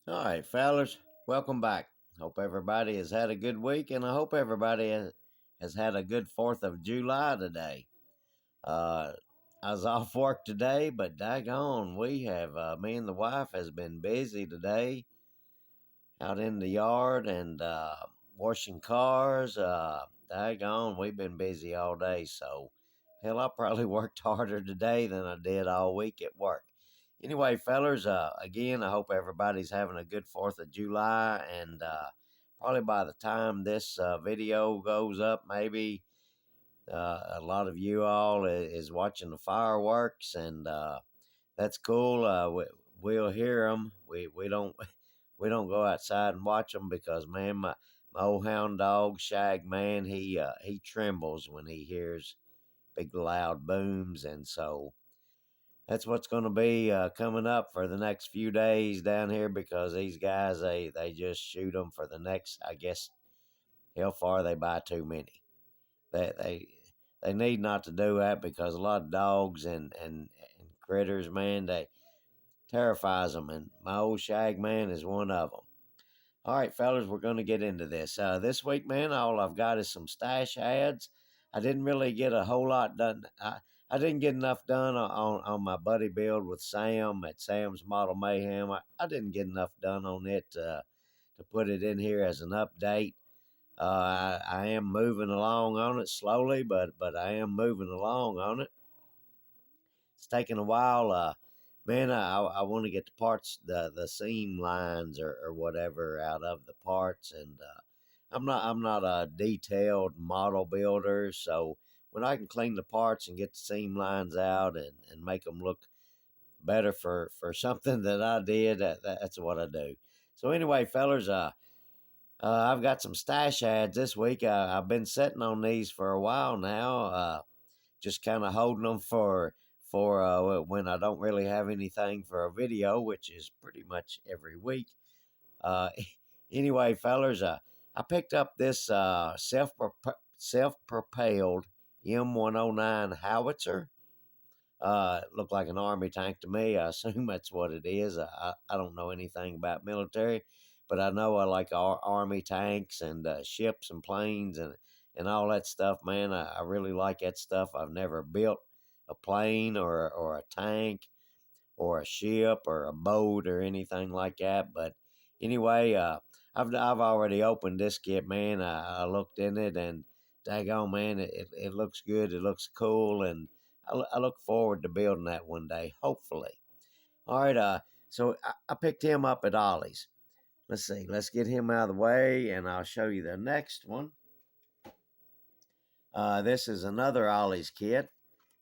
All right, fellas, welcome back. Hope everybody has had a good week, and I hope everybody has had a good 4th of July today. Uh, I was off work today, but daggone, me and the wife has been busy today out in the yard and washing cars. Daggone, we've been busy all day, so hell, I probably worked harder today than I did all week at work. Anyway, fellers, again, I hope everybody's having a good 4th of July, and probably by the time this video goes up, maybe a lot of you all is watching the fireworks, and that's cool. We'll hear them. We don't we don't go outside and watch them because, man, my old hound dog Shag, man, he trembles when he hears big loud booms, and so that's what's going to be coming up for the next few days down here because these guys they just shoot them for the next, I guess, how far they buy too many. They need not to do that because a lot of dogs and critters, man, they terrifies them, and my old Shag, man, is one of them. All right, fellas, we're going to get into this. This week, man, all I've got is some stash ads. I didn't really get a whole lot done. I didn't get enough done on my buddy build with Sam at Sam's Model Mayhem. I didn't get enough done on it to put it in here as an update. I am moving along on it slowly, but I am moving along on it. It's taking a while. Man, I want to get the parts, the seam lines or whatever out of the parts, and I'm not a detailed model builder, so when I can clean the parts and get the seam lines out and make them look better for something that I did, that's what I do. So anyway, fellers, I've got some stash ads this week. I've been sitting on these for a while now. Just kind of holding them for when I don't really have anything for a video, which is pretty much every week. Uh, anyway, fellers, I picked up this self-propelled M109 howitzer. It looked like an army tank to me. I assume that's what it is. I don't know anything about military, but I know I like army tanks and ships and planes and all that stuff, man. I really like that stuff. I've never built a plane or a tank or a ship or a boat or anything like that. But anyway, I've already opened this kit, man. I looked in it and daggone, man, it looks good. It looks cool, and I look forward to building that one day, hopefully. All right, so I picked him up at Ollie's. Let's see, let's get him out of the way, and I'll show you the next one. This is another Ollie's kit.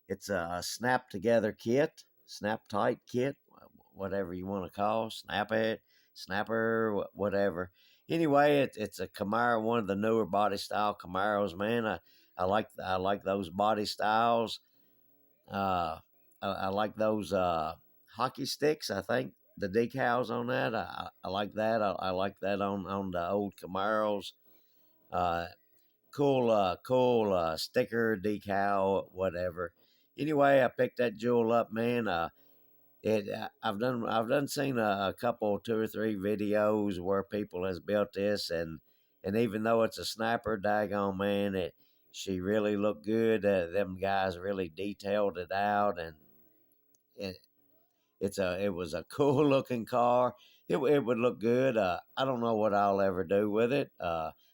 It's a snap together kit, snap tight kit, whatever you want to call, snap it, snapper, whatever. Anyway, it's a Camaro, one of the newer body style Camaros. Man, I like those body styles. I like those hockey sticks. I think the decals on that. I like that. I like that on the old Camaros. Uh, cool sticker decal, whatever. Anyway, I picked that jewel up, man. I've done seen a couple, two or three videos where people has built this, and even though it's a snapper, daggone, man, she really looked good. Them guys really detailed it out, and it, it was a cool looking car. It would look good. I don't know what I'll ever do with it.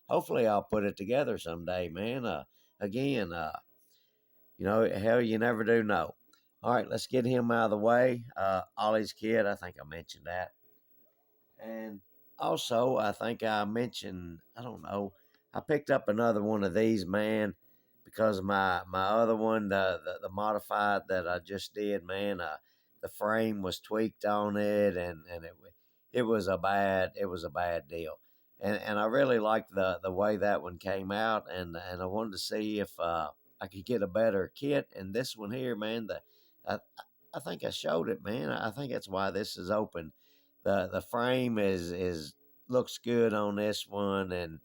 Hopefully, I'll put it together someday, man. Again, hell, you never do know. All right, let's get him out of the way. Ollie's kid, I think I mentioned that. And also, I think I mentioned, I don't know, I picked up another one of these, man, because my other one, the modified that I just did, man, the frame was tweaked on it, and it was a bad deal. And I really liked the way that one came out, and I wanted to see if I could get a better kit. And this one here, man, I, I think I showed it, man. I think that's why this is open. The frame is looks good on this one and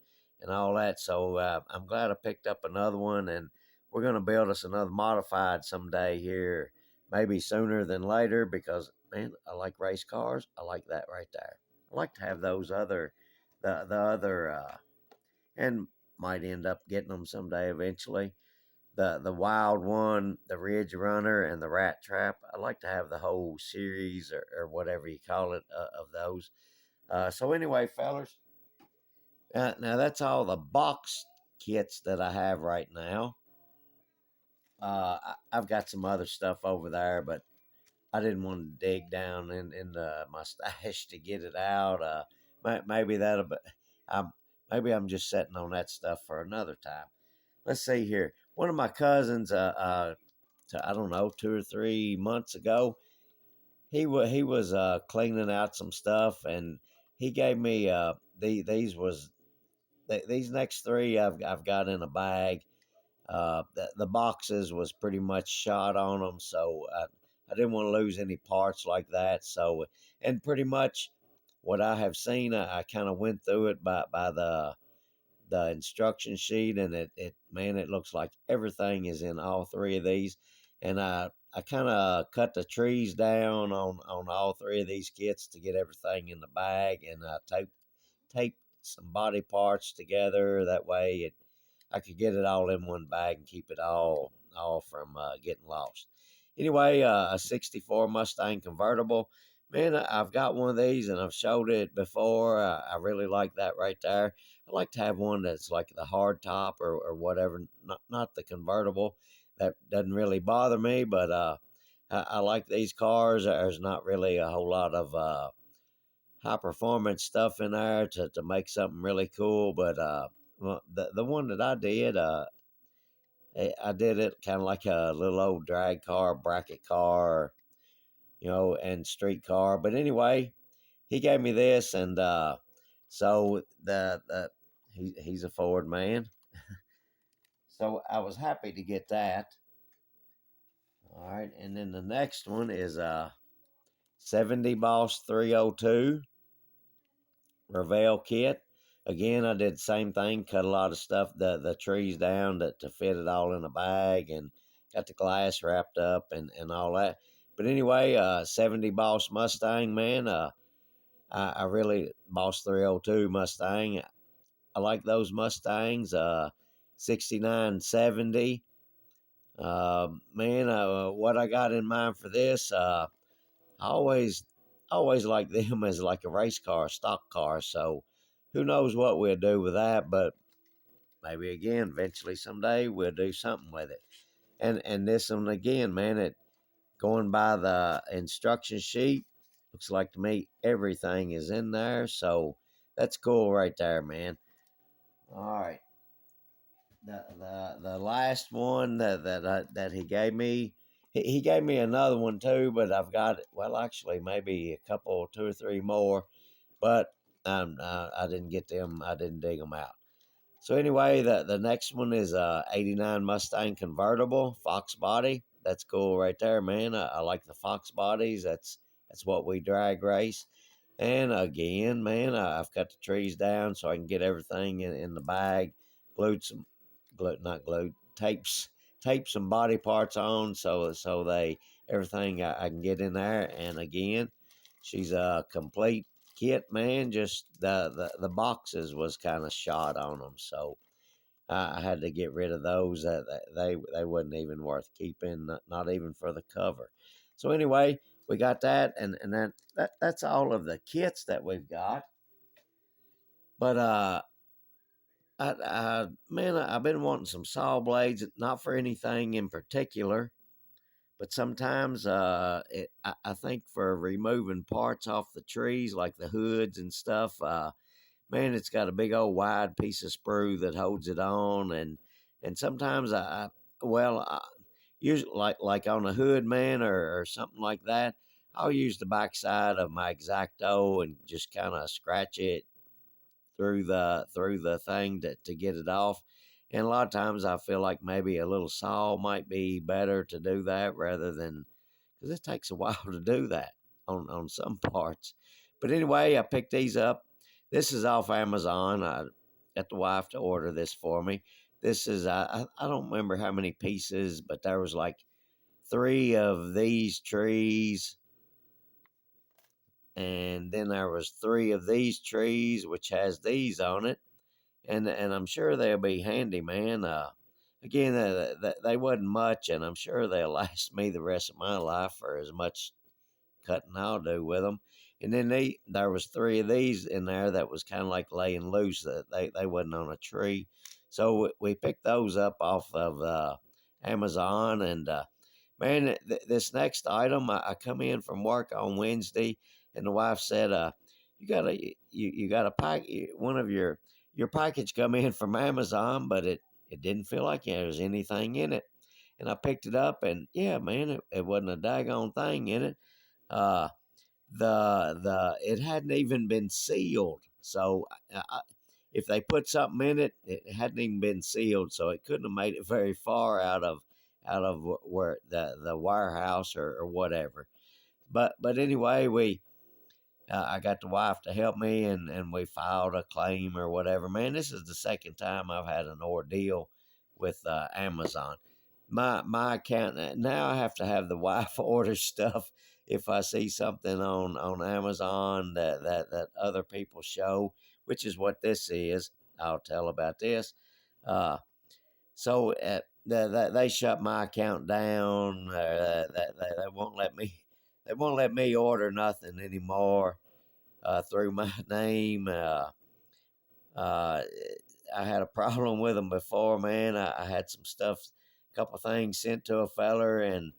all that. So I'm glad I picked up another one, and we're gonna build us another modified someday here, maybe sooner than later, because man, I like race cars. I like that right there. I like to have those other, the other, and might end up getting them someday eventually. The wild one, the Ridge Runner, and the Rat Trap. I like to have the whole series or whatever you call it of those. So anyway, fellers, now that's all the box kits that I have right now. I've got some other stuff over there, but I didn't want to dig down in my stash to get it out. Maybe that'll be. I'm maybe I'm just sitting on that stuff for another time. Let's see here. One of my cousins, I don't know, 2 or 3 months ago, he was cleaning out some stuff, and he gave me these next three I've got in a bag. The boxes was pretty much shot on them, so I didn't want to lose any parts like that. So, and pretty much what I have seen, I kind of went through it by the instruction sheet, and it man, it looks like everything is in all three of these. And I kind of cut the trees down on all three of these kits to get everything in the bag, and tape some body parts together. That way, I could get it all in one bag and keep it all from getting lost. Anyway, a '64 Mustang convertible. Man, I've got one of these and I've showed it before. I really like that right there. I like to have one that's like the hard top or whatever, not the convertible. That doesn't really bother me, but I like these cars. There's not really a whole lot of high performance stuff in there to make something really cool. But well, the one that I did, I did it kind of like a little old drag car, bracket car, and street car. But anyway, he gave me this, and so he's a Ford man, so I was happy to get that. All right, and then the next one is 70 Boss 302 Revell kit. Again, I did the same thing, cut a lot of stuff, the trees down to fit it all in a bag, and got the glass wrapped up and all that. But anyway, 70 Boss Mustang, man, I really, Boss 302 Mustang, I like those Mustangs, 69, 70. Man, what I got in mind for this, I always like them as like a race car, stock car. So who knows what we'll do with that, but maybe again, eventually someday we'll do something with it. And this one again, man, it going by the instruction sheet, looks like to me everything is in there. So that's cool right there, man. All right. The last one that he gave me, he gave me another one too, but I've got, well, actually maybe a couple, two or three more, but I didn't get them. I didn't dig them out. So anyway, the next one is '89 Mustang convertible Fox body. That's cool right there, man. I like the Fox bodies. That's what we drag race. And again, man, I've cut the trees down so I can get everything in the bag. Glued some, not glued, tape some body parts on so they everything I can get in there. And again, she's a complete kit, man. Just the boxes was kind of shot on them, so I had to get rid of those. They wasn't even worth keeping, not even for the cover. So anyway, we got that, and that's all of the kits that we've got. But man, I've been wanting some saw blades, not for anything in particular, but sometimes I think for removing parts off the trees, like the hoods and stuff. Man, it's got a big old wide piece of sprue that holds it on, and sometimes well, usually like on a hood, man, or something like that. I'll use the backside of my X-Acto and just kind of scratch it through the thing to get it off. And a lot of times I feel like maybe a little saw might be better to do that rather than, because it takes a while to do that on some parts. But anyway, I picked these up. This is off Amazon. I got the wife to order this for me. This is I don't remember how many pieces, but there was like three of these trees and then there was 3 of these trees which has these on it, and I'm sure they'll be handy, man. Again, they wasn't much, and I'm sure they'll last me the rest of my life for as much cutting I'll do with them. And then there was 3 of these in there that was kind of like laying loose. That they wasn't on a tree, so we picked those up off of Amazon. And man, this next item, I come in from work on Wednesday, and the wife said, you got a pack one of your package come in from Amazon, but it didn't feel like there was anything in it. And I picked it up, and yeah, man, it wasn't a daggone thing in it. Uh, the it hadn't even been sealed, so if they put something in it, it hadn't even been sealed, so it couldn't have made it very far out of where the warehouse or whatever. But anyway, we I got the wife to help me, and we filed a claim or whatever. Man, this is the second time I've had an ordeal with Amazon. My account now, I have to have the wife order stuff if I see something on Amazon that other people show, which is what this is. I'll tell about this. Uh, so they shut my account down. They won't let me. They won't let me order nothing anymore through my name. Uh, I had a problem with them before, man. I had some stuff, a couple things sent to a feller, and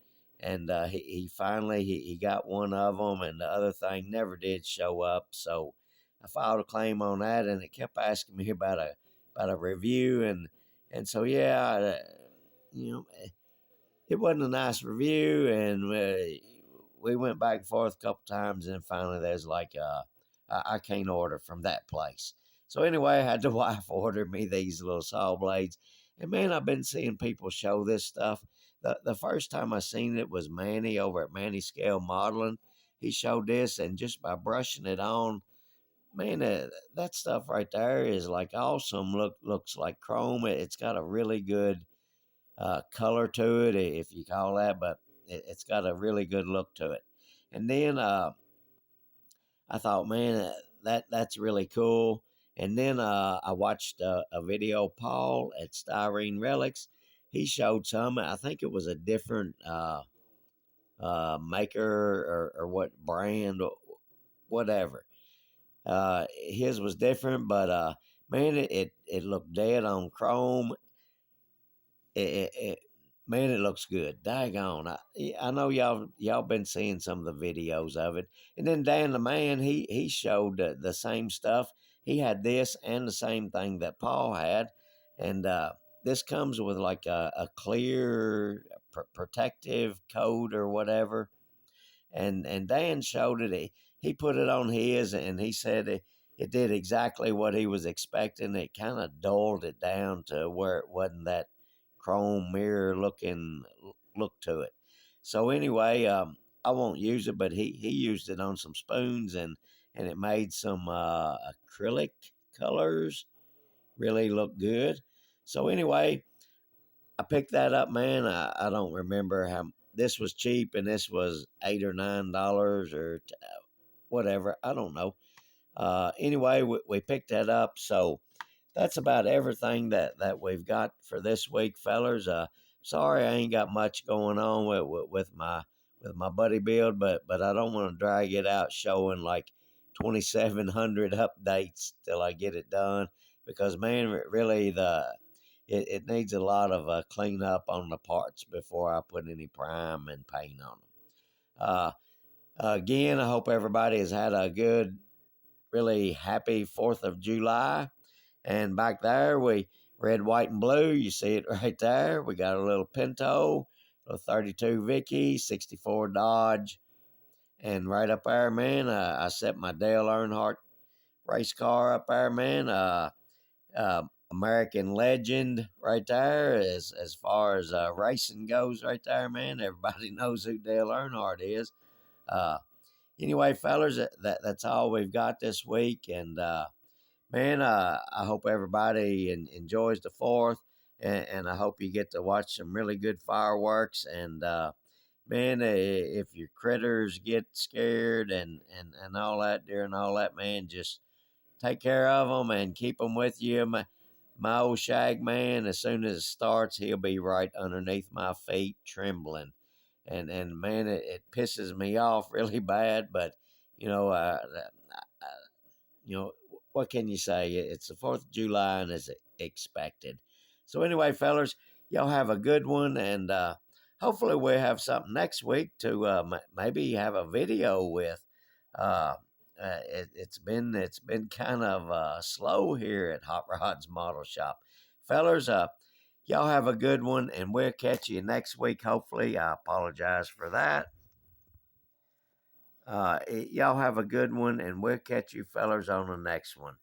he finally he got one of them, and the other thing never did show up. So I filed a claim on that, and it kept asking me about a review, and so yeah, you know, it wasn't a nice review, and we went back and forth a couple times, and finally there's like I can't order from that place. So anyway, I had the wife order me these little saw blades, and man, I've been seeing people show this stuff. The first time I seen it was Manny over at Manny Scale Modeling. He showed this, and just by brushing it on, man, that stuff right there is like awesome. Looks like chrome. It's got a really good color to it, if you call that, but it's got a really good look to it. And then I thought, man, that's really cool. And then I watched a video, Paul at Styrene Relics. He showed some. I think it was a different maker or what brand, or whatever. His was different, but man, it looked dead on chrome. It man, it looks good. Daggone, I know y'all been seeing some of the videos of it. And then Dan the man, he showed the same stuff. He had this and the same thing that Paul had, and this comes with like a clear protective coat or whatever. And Dan showed it. He put it on his, and he said it did exactly what he was expecting. It kind of dulled it down to where it wasn't that chrome mirror looking look to it. So anyway, I won't use it, but he used it on some spoons, and it made some acrylic colors really look good. So anyway, I picked that up, man. I don't remember how this was cheap, and this was $8 or $9 or whatever. I don't know. Anyway, we picked that up. So that's about everything that we've got for this week, fellers. Sorry I ain't got much going on with my buddy build, but I don't want to drag it out showing like 2,700 updates till I get it done, because man, really it needs a lot of cleanup on the parts before I put any prime and paint on them. Uh, Again, I hope everybody has had a good, really happy 4th of July. And back there, we red, white, and blue. You see it right there. We got a little Pinto, a 32 Vicky, 64 Dodge. And right up there, man, I set my Dale Earnhardt race car up there, man. American legend right there, as far as racing goes right there, man. Everybody knows who Dale Earnhardt is. Uh, anyway, fellers, that's all we've got this week. And man, I hope everybody enjoys the 4th, and I hope you get to watch some really good fireworks. And man, if your critters get scared and all that during all that, man, just take care of them and keep them with you. My old shag man, as soon as it starts, he'll be right underneath my feet, trembling, and man, it pisses me off really bad. But you know, you know, what can you say? It's the 4th of July and it's expected. So, anyway, fellas, y'all have a good one. And hopefully, we'll have something next week to maybe have a video with. Uh, it's been kind of slow here at Hot Rod's Model Shop. Fellas, y'all have a good one, and we'll catch you next week, hopefully. I apologize for that. Y'all have a good one, and we'll catch you fellers on the next one.